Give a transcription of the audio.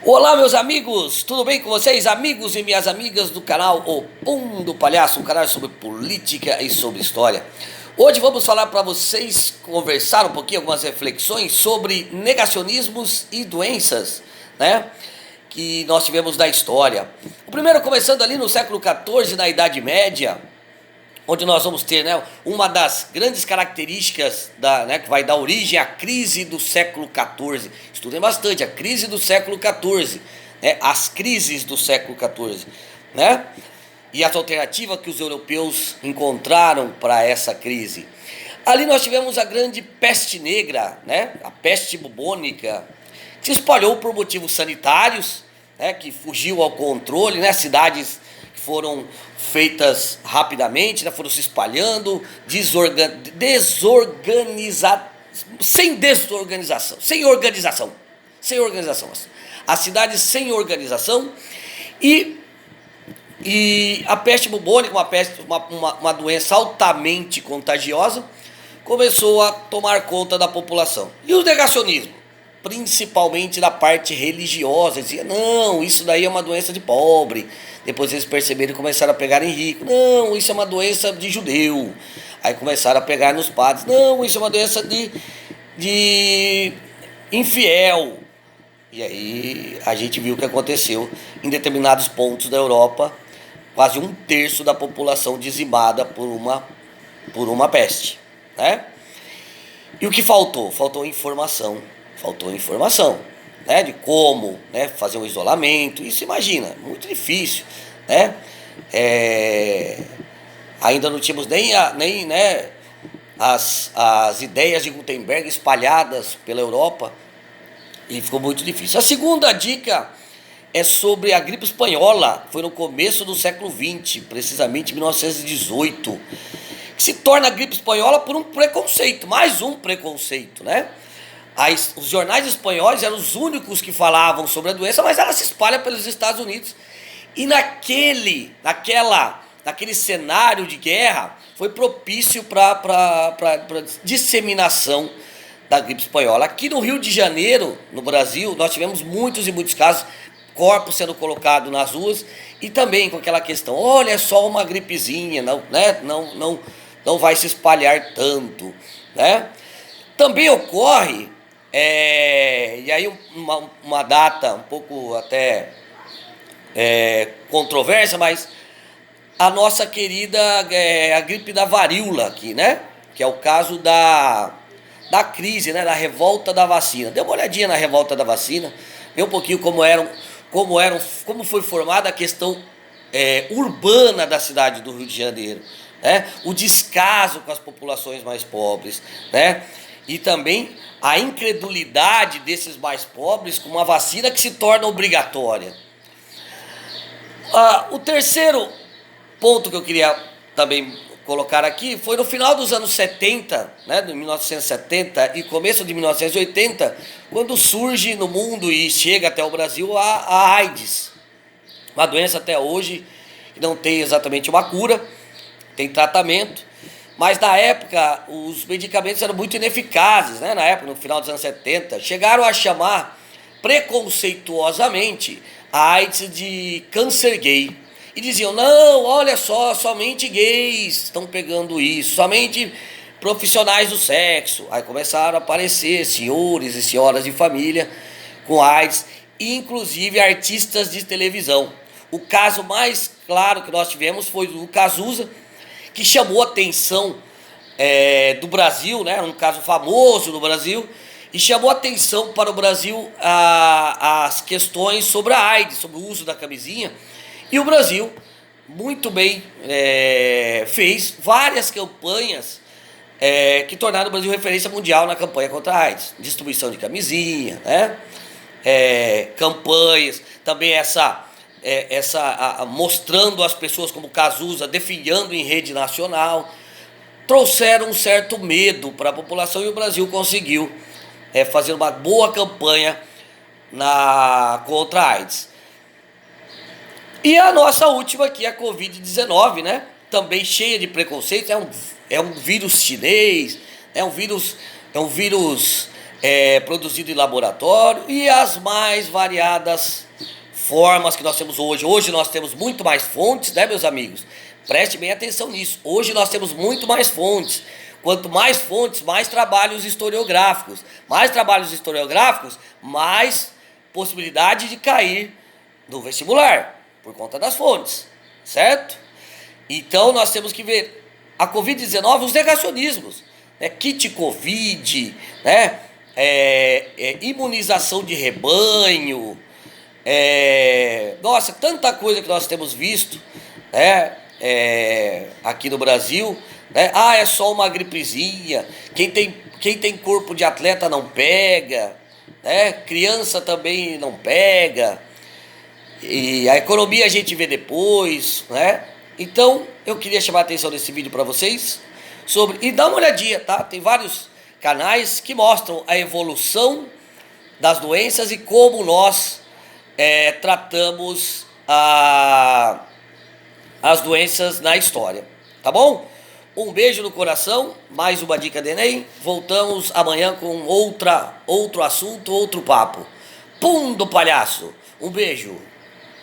Olá, meus amigos, tudo bem com vocês? Amigos e minhas amigas do canal O Pum do Palhaço, um canal sobre política e sobre história. Hoje vamos falar para vocês, conversar um pouquinho, algumas reflexões sobre negacionismos e doenças, né? Que nós tivemos na história. O primeiro começando ali no século XIV, na Idade Média, onde nós vamos ter, né, uma das grandes características que vai dar origem à crise do século XIV. Estudem bastante, a crise do século XIV, né, as crises do século XIV, né, e as alternativas que os europeus encontraram para essa crise. Ali nós tivemos a grande peste negra, né, a peste bubônica, que se espalhou por motivos sanitários, né, que fugiu ao controle, né, cidades foram feitas rapidamente, né, foram se espalhando, sem organização. As cidades sem organização e a peste bubônica, uma doença altamente contagiosa, começou a tomar conta da população. E o negacionismo? Principalmente da parte religiosa, dizia, não, isso daí é uma doença de pobre. Depois eles perceberam e começaram a pegar em rico, não, isso é uma doença de judeu. Aí começaram a pegar nos padres, não, isso é uma doença de infiel. E aí a gente viu o que aconteceu em determinados pontos da Europa, quase um terço da população dizimada por uma peste, né? E o que faltou? Faltou informação, né, de como, né, fazer um isolamento. Isso, imagina, muito difícil, né? Ainda não tínhamos nem né, as ideias de Gutenberg espalhadas pela Europa e ficou muito difícil. A segunda dica é sobre a gripe espanhola, foi no começo do século XX, precisamente em 1918, que se torna a gripe espanhola por um preconceito, mais um preconceito, né? Os jornais espanhóis eram os únicos que falavam sobre a doença, mas ela se espalha pelos Estados Unidos. E naquele cenário de guerra, foi propício para disseminação da gripe espanhola. Aqui no Rio de Janeiro, no Brasil, nós tivemos muitos e muitos casos, corpos sendo colocados nas ruas, e também com aquela questão, olha, é só uma gripezinha, não vai se espalhar tanto, né? Também ocorre, e aí uma data um pouco até controversa, mas a nossa querida a gripe da varíola aqui, né? Que é o caso da crise, né? Da revolta da vacina. Dê uma olhadinha na revolta da vacina, vê um pouquinho como foi formada a questão urbana da cidade do Rio de Janeiro, né? O descaso com as populações mais pobres, né? E também a incredulidade desses mais pobres com uma vacina que se torna obrigatória. O terceiro ponto que eu queria também colocar aqui foi no final dos anos 70, né, de 1970 e começo de 1980, quando surge no mundo e chega até o Brasil a AIDS, uma doença até hoje que não tem exatamente uma cura, tem tratamento, mas na época os medicamentos eram muito ineficazes, né? Na época, no final dos anos 70, chegaram a chamar preconceituosamente a AIDS de câncer gay. E diziam, não, olha só, somente gays estão pegando isso, somente profissionais do sexo. Aí começaram a aparecer senhores e senhoras de família com AIDS, inclusive artistas de televisão. O caso mais claro que nós tivemos foi o Cazuza, que chamou a atenção do Brasil, né? Um caso famoso no Brasil, e chamou a atenção para o Brasil as questões sobre a AIDS, sobre o uso da camisinha, e o Brasil, muito bem, fez várias campanhas que tornaram o Brasil referência mundial na campanha contra a AIDS, distribuição de camisinha, né? Campanhas, também mostrando as pessoas como Cazuza, definhando em rede nacional, trouxeram um certo medo para a população e o Brasil conseguiu fazer uma boa campanha contra a AIDS. E a nossa última aqui, a Covid-19, né? Também cheia de preconceitos, é um vírus chinês, é um vírus produzido em laboratório e as mais variadas formas que nós temos hoje. Hoje nós temos muito mais fontes, né, meus amigos? Preste bem atenção nisso. Hoje nós temos muito mais fontes. Quanto mais fontes, mais trabalhos historiográficos. Mais trabalhos historiográficos, mais possibilidade de cair no vestibular, por conta das fontes, certo? Então nós temos que ver a Covid-19, os negacionismos, né? Kit Covid, né? Imunização de rebanho, nossa, tanta coisa que nós temos visto, né? Aqui no Brasil, né? Ah, é só uma gripezinha, quem tem corpo de atleta não pega, né? Criança também não pega, e a economia a gente vê depois, né? Então eu queria chamar a atenção nesse vídeo para vocês e dá uma olhadinha, tá? Tem vários canais que mostram a evolução das doenças e como nós tratamos as doenças na história, tá bom? Um beijo no coração, mais uma dica do Enem. Voltamos amanhã com outro assunto, outro papo. Pum do palhaço. Um beijo.